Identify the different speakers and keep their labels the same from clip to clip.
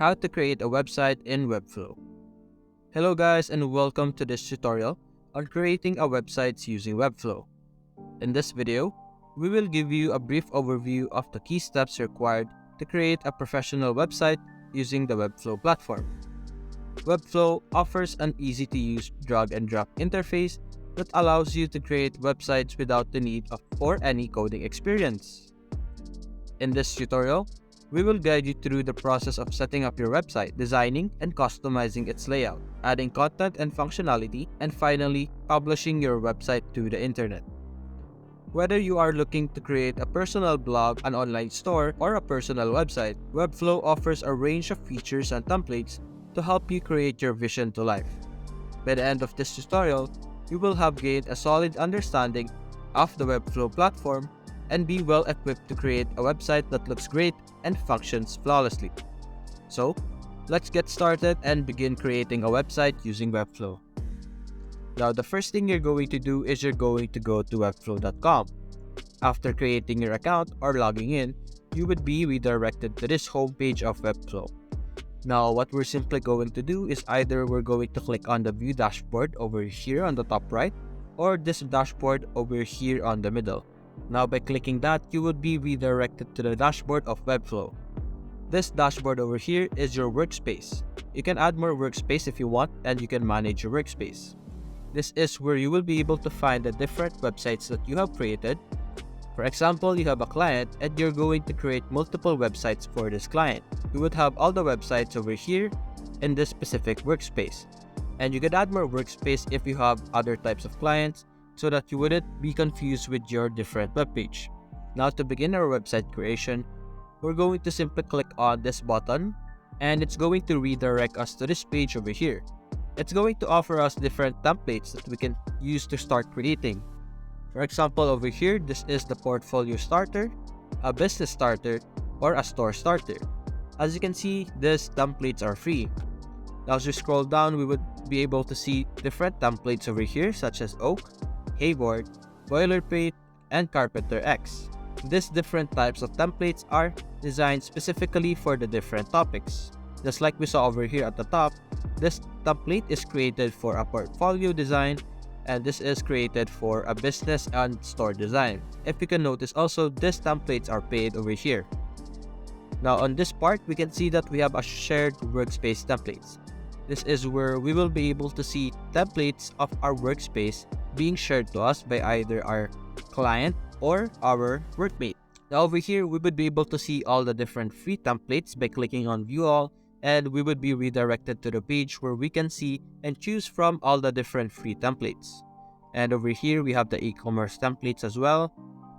Speaker 1: How to create a website in Webflow. Hello guys, and welcome to this tutorial on creating a website using Webflow. In this video, we will give you a brief overview of the key steps required to create a professional website using the Webflow platform. Webflow offers an easy-to-use drag-and-drop interface that allows you to create websites without the need for any coding experience. In this tutorial, we will guide you through the process of setting up your website, designing and customizing its layout, adding content and functionality, and finally, publishing your website to the internet. Whether you are looking to create a personal blog, an online store, or a personal website, Webflow offers a range of features and templates to help you create your vision to life. By the end of this tutorial, you will have gained a solid understanding of the Webflow platform and be well equipped to create a website that looks great and functions flawlessly. So, let's get started and begin creating a website using Webflow. Now, the first thing you're going to do is you're going to go to webflow.com. After creating your account or logging in, you would be redirected to this homepage of Webflow. Now, what we're simply going to do is either we're going to click on the view dashboard over here on the top right, or this dashboard over here on the middle. Now, by clicking that, you would be redirected to the dashboard of Webflow. This dashboard over here is your workspace. You can add more workspace if you want, and you can manage your workspace. This is where you will be able to find the different websites that you have created. For example, you have a client and you're going to create multiple websites for this client. You would have all the websites over here in this specific workspace. And you can add more workspace if you have other types of clients, so that you wouldn't be confused with your different web page. Now, to begin our website creation, we're going to simply click on this button and it's going to redirect us to this page over here. It's going to offer us different templates that we can use to start creating. For example, over here, this is the portfolio starter, a business starter, or a store starter. As you can see, these templates are free. Now, as we scroll down, we would be able to see different templates over here, such as Oak, Hayboard, Boilerplate, and Carpenter X. These different types of templates are designed specifically for the different topics. Just like we saw over here at the top, this template is created for a portfolio design, and this is created for a business and store design. If you can notice also, these templates are paid over here. Now on this part, we can see that we have a shared workspace templates. This is where we will be able to see templates of our workspace being shared to us by either our client or our workmate. Now over here, we would be able to see all the different free templates by clicking on View All, and we would be redirected to the page where we can see and choose from all the different free templates. And over here, we have the e-commerce templates as well,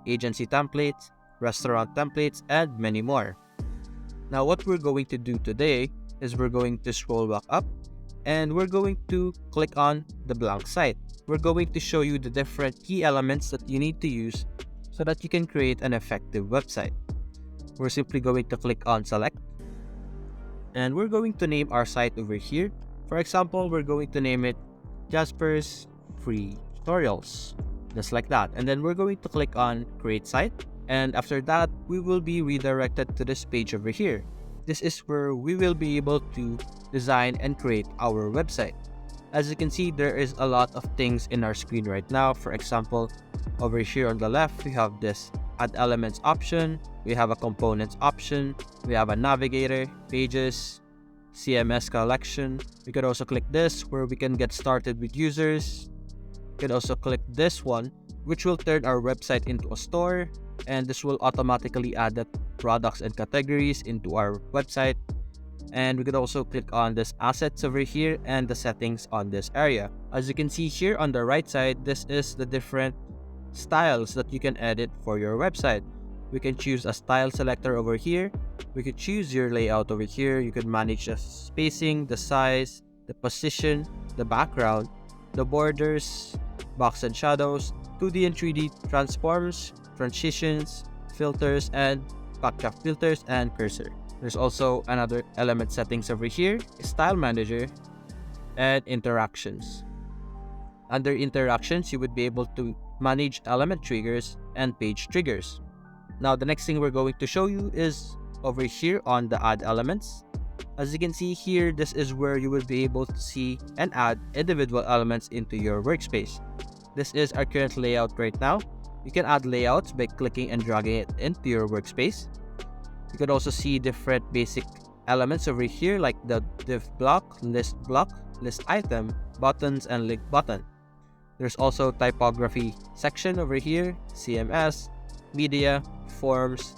Speaker 1: agency templates, restaurant templates, and many more. Now what we're going to do today is we're going to scroll back up and we're going to click on the blank site. We're going to show you the different key elements that you need to use so that you can create an effective website. We're simply going to click on select and we're going to name our site over here. For example, we're going to name it Jasper's Free Tutorials, just like that. And then we're going to click on create site, and after that we will be redirected to this page over here. This is where we will be able to design and create our website. As you can see, there is a lot of things in our screen right now. For example, over here on the left, we have this add elements option, we have a components option, we have a navigator, pages, CMS collection. We could also click this where we can get started with users. We can also click this one, which will turn our website into a store, and this will automatically add the products and categories into our website. And we could also click on this assets over here and the settings on this area. As you can see here on the right side, this is the different styles that you can edit for your website. We can choose a style selector over here. We could choose your layout over here. You could manage the spacing, the size, the position, the background, the borders, box and shadows, 2D and 3D transforms, transitions, filters, and backdrop filters, and cursor. There's also another element settings over here, style manager, and interactions. Under interactions, you would be able to manage element triggers and page triggers. Now, the next thing we're going to show you is over here on the add elements. As you can see here, this is where you will be able to see and add individual elements into your workspace. This is our current layout right now. You can add layouts by clicking and dragging it into your workspace. You could also see different basic elements over here like the div block, list item, buttons, and link button. There's also typography section over here, CMS, media, forms,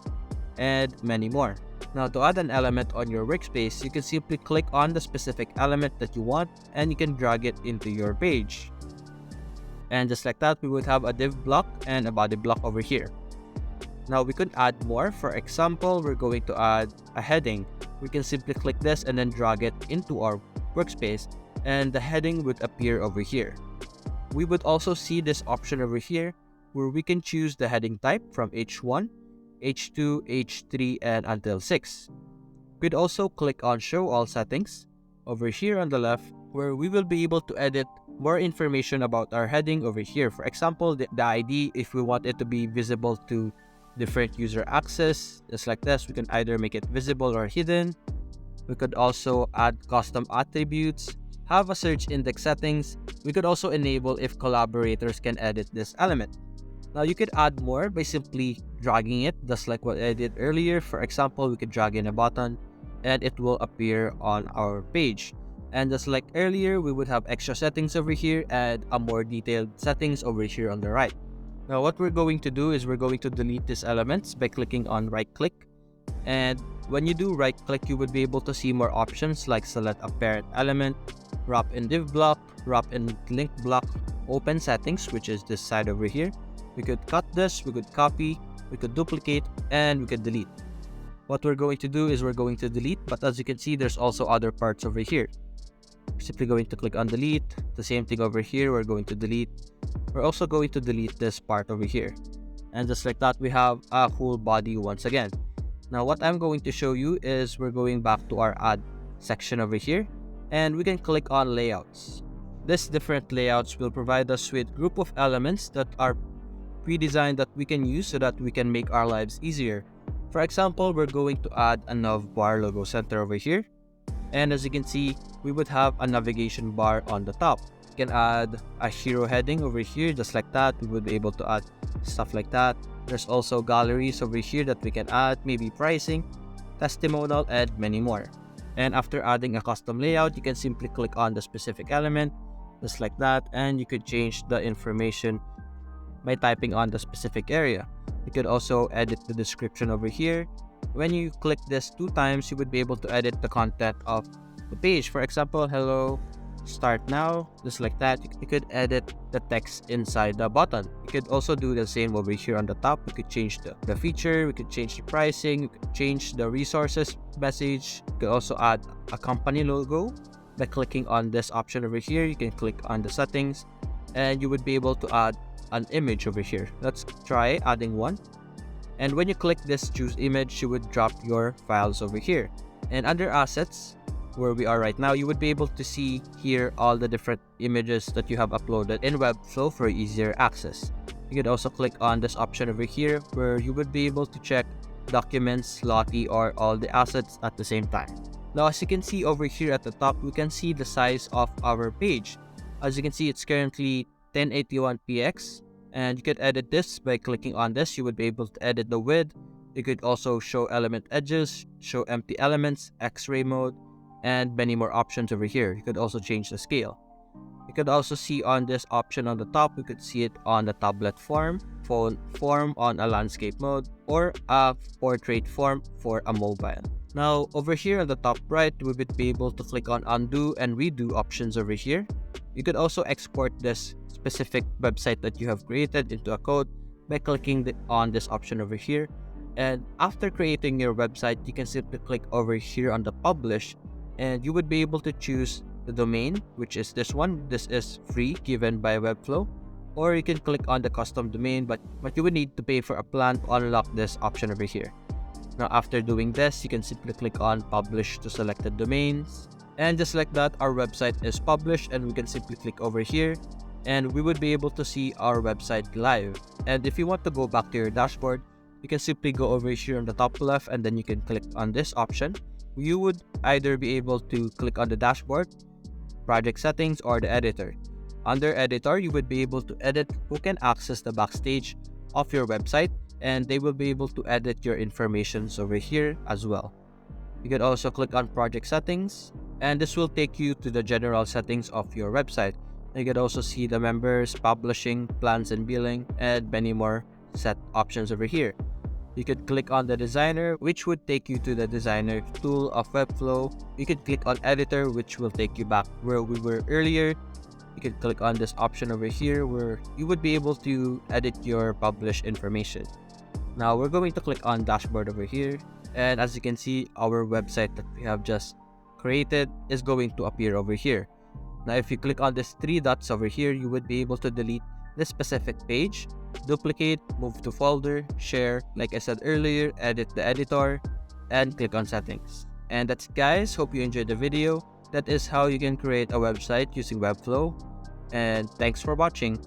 Speaker 1: and many more. Now to add an element on your workspace, you can simply click on the specific element that you want and you can drag it into your page. And just like that, we would have a div block and a body block over here. Now we could add more. For example, we're going to add a heading. We can simply click this and then drag it into our workspace and the heading would appear over here. We would also see this option over here where we can choose the heading type from H1, H2, H3, and until 6. We'd also click on Show All Settings over here on the left where we will be able to edit more information about our heading over here. For example, the ID, if we want it to be visible to different user access, just like this, we can either make it visible or hidden. We could also add custom attributes, have a search index settings. We could also enable if collaborators can edit this element. Now you could add more by simply dragging it, just like what I did earlier. For example, we could drag in a button and it will appear on our page. And just like earlier, we would have extra settings over here and a more detailed settings over here on the right. Now what we're going to do is we're going to delete these elements by clicking on right click. And when you do right click, you would be able to see more options like select a parent element, wrap in div block, wrap in link block, open settings, which is this side over here. We could cut this, we could copy, we could duplicate, and we could delete. What we're going to do is we're going to delete, but as you can see, there's also other parts over here. We're simply going to click on delete. The same thing over here, we're going to delete. We're also going to delete this part over here. And just like that, we have a cool body once again. Now what I'm going to show you is we're going back to our add section over here, and we can click on layouts. These different layouts will provide us with group of elements that are pre-designed that we can use so that we can make our lives easier. For example, we're going to add a nav bar logo center over here. And as you can see, we would have a navigation bar on the top. We can add a hero heading over here, just like that. We would be able to add stuff like that. There's also galleries over here that we can add, maybe pricing, testimonial, and many more. And after adding a custom layout, you can simply click on the specific element, just like that, and you could change the information by typing on the specific area. You could also edit the description over here. When you click this 2 times, you would be able to edit the content of the page. For example, hello, start now, just like that. You could edit the text inside the button. You could also do the same over here on the top. We could change the feature, we could change the pricing, we could change the resources message. You could also add a company logo by clicking on this option over here. You can click on the settings and you would be able to add an image over here. Let's try adding one. And when you click this choose image, you would drop your files over here. And under assets, where we are right now, you would be able to see here all the different images that you have uploaded in Webflow for easier access. You could also click on this option over here where you would be able to check documents, Lottie, or all the assets at the same time. Now as you can see over here at the top, we can see the size of our page. As you can see, it's currently 1081px, and you could edit this by clicking on this. You would be able to edit the width. You could also show element edges, show empty elements, X-ray mode, and many more options over here. You could also change the scale. You could also see on this option on the top, we could see it on the tablet form, phone form on a landscape mode, or a portrait form for a mobile. Now over here on the top right, we would be able to click on undo and redo options over here. You could also export this specific website that you have created into a code by clicking on this option over here. And after creating your website, you can simply click over here on the publish, and you would be able to choose the domain, which is this one. This is free, given by Webflow. Or you can click on the custom domain, but you would need to pay for a plan to unlock this option over here. Now after doing this, you can simply click on publish to selected domains. And just like that, our website is published, and we can simply click over here and we would be able to see our website live. And if you want to go back to your dashboard, you can simply go over here on the top left, and then you can click on this option you would either be able to click on the dashboard, project settings, or the editor. Under editor, you would be able to edit who can access the backstage of your website, and they will be able to edit your informations over here as well. You can also click on project settings, and this will take you to the general settings of your website. You can also see the members, publishing, plans and billing, and many more set options over here. You could click on the designer, which would take you to the designer tool of Webflow. You could click on editor, which will take you back where we were earlier. You could click on this option over here where you would be able to edit your published information. Now we're going to click on dashboard over here. And as you can see, our website that we have just created is going to appear over here. Now if you click on these three dots over here, you would be able to delete this specific page, duplicate, move to folder, share, like I said earlier, edit the editor, and click on settings. And that's it, guys. Hope you enjoyed the video. That is how you can create a website using Webflow. And thanks for watching.